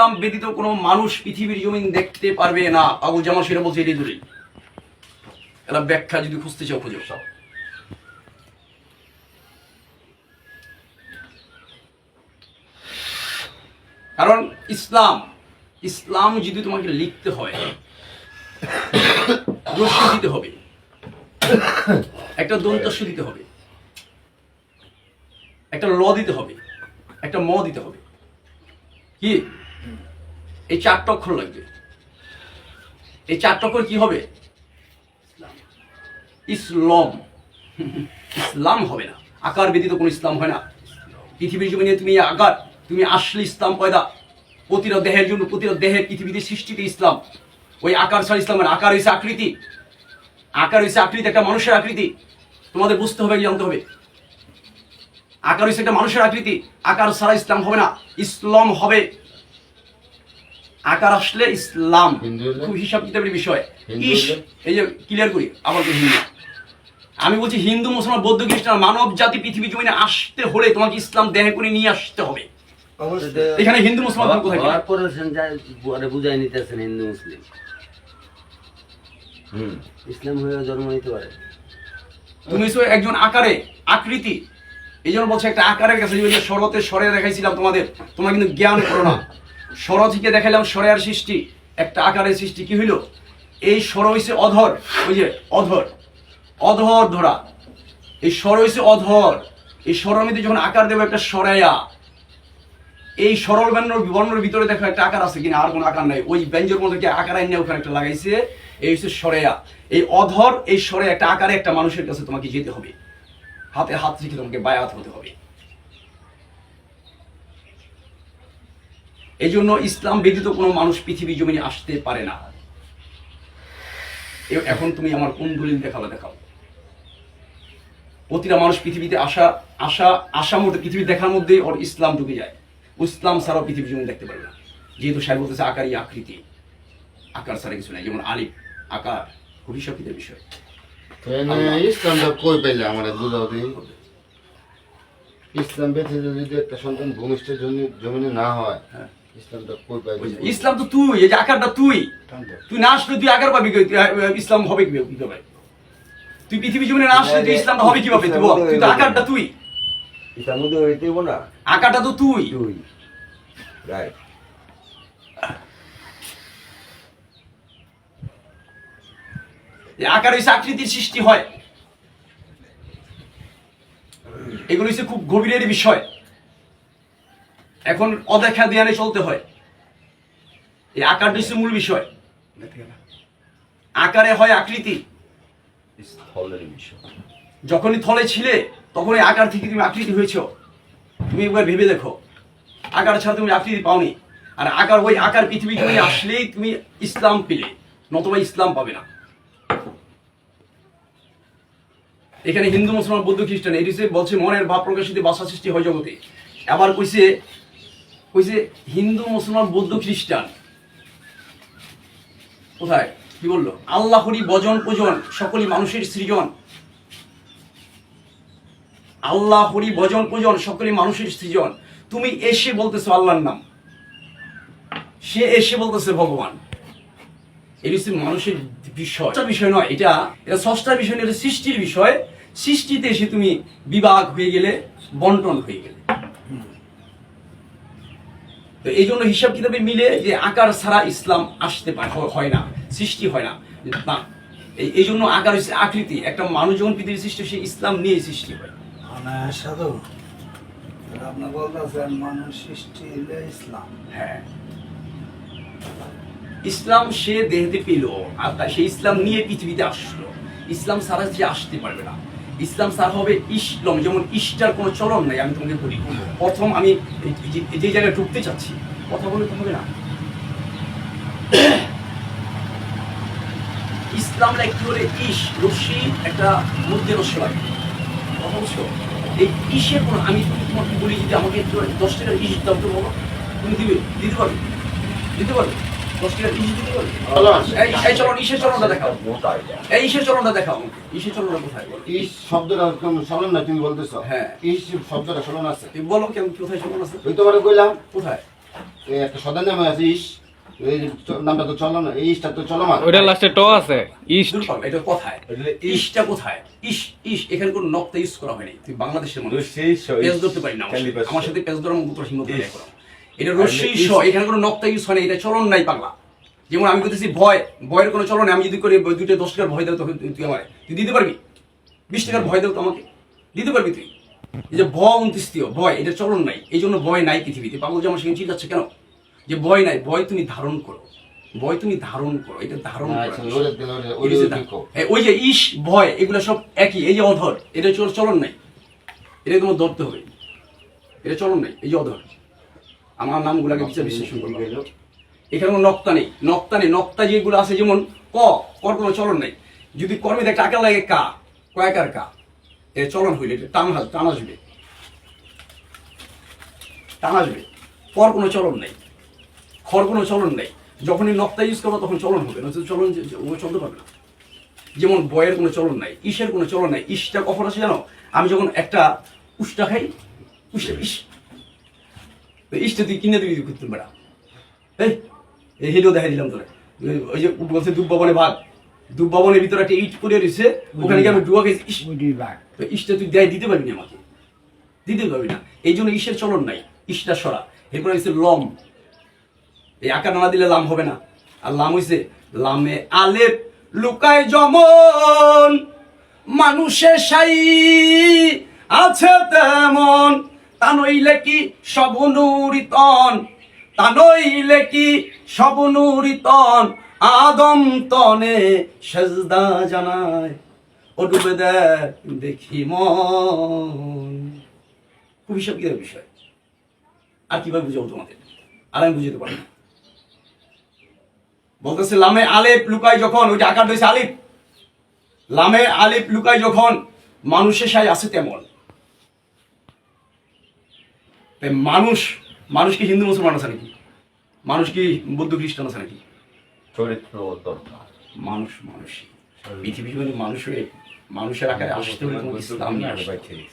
ইসলাম ব্যতীত কোনো মানুষ পৃথিবীর জমিন দেখতে পারবে না। আবু জামাল সেটা বলছে এটাই দলিল। এরা ব্যাখ্যা যদি খুঁজতে চাও খুঁজে সব। কারণ ইসলাম যদি তোমাকে লিখতে হয়, রস্য দিতে হবে, একটা দন্তস্য দিতে হবে, একটা ল দিতে হবে, একটা ম দিতে হবে, কি এই 4টা অক্ষর লাগবে। এই 4টা অক্ষর কি হবে? ইসলাম হবে না। আকার ব্যতীত কোনো ইসলাম হয় না। পৃথিবীর জমিনে তুমি আসলে ইসলাম পয়দা। প্রতিটা দেহের জন্য, প্রতিটা দেহের পৃথিবীতে সৃষ্টিতে ইসলাম। ওই আকার ছাড়া ইসলামের আকার হয়েছে আকৃতি। আকার হয়েছে আকৃতি, একটা মানুষের আকৃতি। তোমাদের বুঝতে হবে, জানতে হবে। আকার হয়েছে একটা মানুষের আকৃতি। আকার ছাড়া ইসলাম হবে না, ইসলাম হবে। আকার আসলে ইসলাম। খুব হিসাব কিতাবের বিষয়। এই যে ক্লিয়ার করি আবার হিন্দু, আমি বলছি হিন্দু, মুসলমান, বৌদ্ধ, খ্রিস্টান, মানব জাতি পৃথিবী জমিনে আসতে হলে তোমাকে ইসলাম দেহে করে নিয়ে আসতে হবে। এখানে হিন্দু মুসলমান কোথায় বুঝাই নিতেছেন হিন্দু মুসলিম ইসলাম হয়ে জন্ম নিতে পারে। তুমি একজন আকারে আকৃতি, এই জন্য বলছে একটা আকারের কাছে শরতে সরে দেখাইছিলাম তোমাদের, তোমরা কিন্তু জ্ঞান করো না। সর থেকে দেখাইলাম সরের সৃষ্টি, একটা আকারের সৃষ্টি কি হইল? এই সর হইছে অধর, ওই যে অধর ধরা, এই সর হইছে অধর। এই সরের মধ্যে যখন আকার দেবো একটা সরাইয়া, এই সরল বর্ণের ভিতরে দেখো একটা আকার আছে কিনা, আর কোনো আকার নাই। ওই ব্যঞ্জের মধ্যে আকার আইনে ওখানে একটা লাগাইছে, এই হচ্ছে সরেয়া। এই অধর, এই সরে একটা আকারে একটা মানুষের কাছে তোমাকে যেতে হবে, হাতে হাত রেখে তোমাকে বায়াত হতে হবে। এই জন্য ইসলাম ব্যতীত কোনো মানুষ পৃথিবী জমিনে আসতে পারে না। এখন তুমি আমার কোন দলিল দেখাও। প্রতিটা মানুষ পৃথিবীতে আসা মধ্যে, পৃথিবী দেখার মধ্যে ওর ইসলাম ঢুকে যায়। ইসলাম ছাড়াও পৃথিবী জমিন দেখতে পারবে না। যেহেতু সাহেব বলতেছে আকারই আকৃতি, আকার ছাড়া কিছু নাই। যেমন আলিফ, আকার, খুব হিসাবিতের বিষয়। ইসলামটা কই পাইলে আমার বুঝাও দিই। ইসলাম বেঁচে যদি একটা সন্তান ভূমিষ্ঠ জমিনে না হয়, ইসলামটা কই পাইলে? ইসলাম তো তুই, এই যে আকারটা তুই না আসলে তুই আকার পাবি, ইসলাম হবে কিভাবে? তুই পৃথিবী জমিনে না আসলে তুই ইসলামটা হবে কিভাবে? তুই তো আকারটা তুই, আকারটা তো তুই। আকার হইছে আকৃতির সৃষ্টি হয়, এগুলো হচ্ছে খুব গভীরের বিষয়। এখন অদেখা ধ্যানে চলতে হয়। এই আকারটা হচ্ছে মূল বিষয়। আকারে হয় আকৃতি। যখনই থলে ছিলে তখনই আকার থেকে তুমি আকৃতি হয়েছ। তুমি একবার ভেবে দেখো, আকার ছাড়া তুমি আকৃতি পাওনি। আর ওই আকার পৃথিবী তুমি আসলেই তুমি ইসলাম পেলে, নতুবা ইসলাম পাবে না। এখানে হিন্দু, মুসলমান, বৌদ্ধ, খ্রিস্টান, এটি বলছে মনের ভাব প্রকাশিত ভাষা সৃষ্টি হয় জগতে। আবার কইছে হিন্দু, মুসলমান, বৌদ্ধ, খ্রিস্টান কোথায়? কি বললো? আল্লাহরই বজন পূজন সকলই মানুষের সৃজন। আল্লাহরই বজন পূজন সকলই মানুষের সৃজন। তুমি এসে বলতেছো আল্লাহর নাম, সে এসে বলতেছে ভগবান। এটি হচ্ছে মানুষের বিষয় নয়, এটা স্রষ্টার বিষয় নয়, এটা সৃষ্টির বিষয়। সৃষ্টিতে এসে তুমি বিভাগ হয়ে গেলে, বন্টন হয়ে গেলে। তো এই জন্য হিসাব কিতাবে মিলে যে আকার ছাড়া ইসলাম আসতে হয় না, সৃষ্টি হয় না। এই জন্য আকার হচ্ছে আকৃতি। একটা মানুষ যখন পৃথিবীর সৃষ্টি, সে ইসলাম নিয়ে সৃষ্টি হয়। আপনার বলতেছেন মানুষ সৃষ্টি হলে ইসলাম। হ্যাঁ, ইসলাম সে দেহতে পেল, আর সে ইসলাম নিয়ে পৃথিবীতে আসলো। ইসলাম ছাড়া যে আসতে পারবে না। ইসলাম ছাড়া হবে ইসলাম। যেমন ইস্টার কোনো চলন নাই। আমি তোমাকে বলি, প্রথম আমি যে জায়গায় ঢুকতে চাচ্ছি, কথা বলে তো হবে না। ইসলাম একটু হলে রশ্মি, একটা মধ্যে রস্য লাগে। কথা বলছো? এই ইসের কোনো, আমি তোমাকে বলি যদি আমাকে 10 টাকার ইস দাম তো বলো, তুমি দিতে পারবে? 10 টাকার ইস দিতে পারবে? এই চলন, ইসের চলনটা দেখাও। এই ইসের চলনটা দেখাও। ইসের চলনটা কোথায়? ইস শব্দটা চলন না, তুমি বলতেছো? হ্যাঁ, ইস শব্দটা চলন আছে। বলো কেমন, কোথায় চলন আছে? ওই তোমারে কইলাম কোথায়? এই একটা সদা নামে আছে ইস, এই নামটা তো চলো না, এই ইসটা তো চলমান। ওইটা লাস্টে ট আছে ইস্ট। দুর্বল, এটা কোথায়? ইসটা কোথায়? ইস এখানে কোনো নক্তা ইউজ করা হয়নি। তুই বাংলাদেশের মানুষ, পেজ ধরতে পারি না আমার সাথে পেজ ধরার মতো হিম্মত নেই এখন। এটা রশ্মি স, এখানে কোনো নক্তা ইউজ হয় না, এটা চলন নাই পাগলা। যেমন আমি করতেছি ভয়ের কোনো চলন নেই। আমি যদি করি 2টা 10 টাকার ভয় দেব, তখন তুই আমারে তুই দিতে পারবি? 20 টাকার ভয় দেব তো আমাকে দিতে পারবি তুই? এই যে ভয়, এটা চলন নাই, এই জন্য ভয় নাই পৃথিবীতে। পাগল যে আমার সেখানে চিল্লাচ্ছে কেন? যে ভয় নাই, ভয় তুমি ধারণ করো, এটা ধারণ করো। ওই যে ইস, ভয়, এগুলো সব একই। এই যে অধর, এটা চলন নাই, এটা তোমার ধরতে হবে, এটা চলন নাই। এই যে অধর, আমার নামগুলাকে বিচার বিশ্লেষণ করবো। এখানে কোনো নক্তা নেই। নক্তা যেগুলো আছে, যেমন কর কোনো চলন নাই। যদি কর্মে একটা আকার লাগে কয়াকার কা, এর চলন হইলে এটা টান আসবে। পর কোনো চলন নাই, খর কোনো চলন নাই। যখনই নক্তা ইউজ করবো তখন চলন হবে, নয়তো চলন চলতে পারবে না। যেমন বয়ের কোনো চলন নাই, ইসের কোনো চলন নাই। ইসটা কখন আসে জানো? আমি যখন একটা উষ্টা খাই, ইসটা তুই কিনে দিবি করতে বেড়া। এই হেডেও দেখাই দিলাম তোরে। ওই যে বলছে দুব ভবনের ভিতরে একটা ইট করে রয়েছে, ওখানে গিয়ে আমি ডুয়া খেয়েছি। ইসটা তুই দিতে পারবি না আমাকে, দিতে পারবি না। এই জন্য ইসের চলন নাই, ইসটা সরা। এরপরে হচ্ছে লম, এই আকার না দিলে লাম হবে না। আর লাম হইছে লামে আলেপ লুকায় যেমন, মানুষের সাই আছে তেমন। তা নইলে কি সব নুরিতন, আদম তনে সেজদা জানায়, ও ডুবে দেখি মন। খুব হিসাব বিষয়। আর কিভাবে বুঝাবো তোমাদের? আর আমি বুঝতে পারি না। বলতেছে লামে আলেপ লুকায় যখন, ওইটা আকার দিয়েছে আলিফ। লামে আলিফ লুকায় যখন, মানুষের সাই আছে তেমন। মানুষ কি হিন্দু মুসলমান আছে নাকি? মানুষ কি বৌদ্ধ খ্রিস্টান আছে নাকি? চরিত্র দরকার। মানুষই পৃথিবী মানুষের আকারে আসতে হলে ইসলাম নিয়ে আসতে হবে।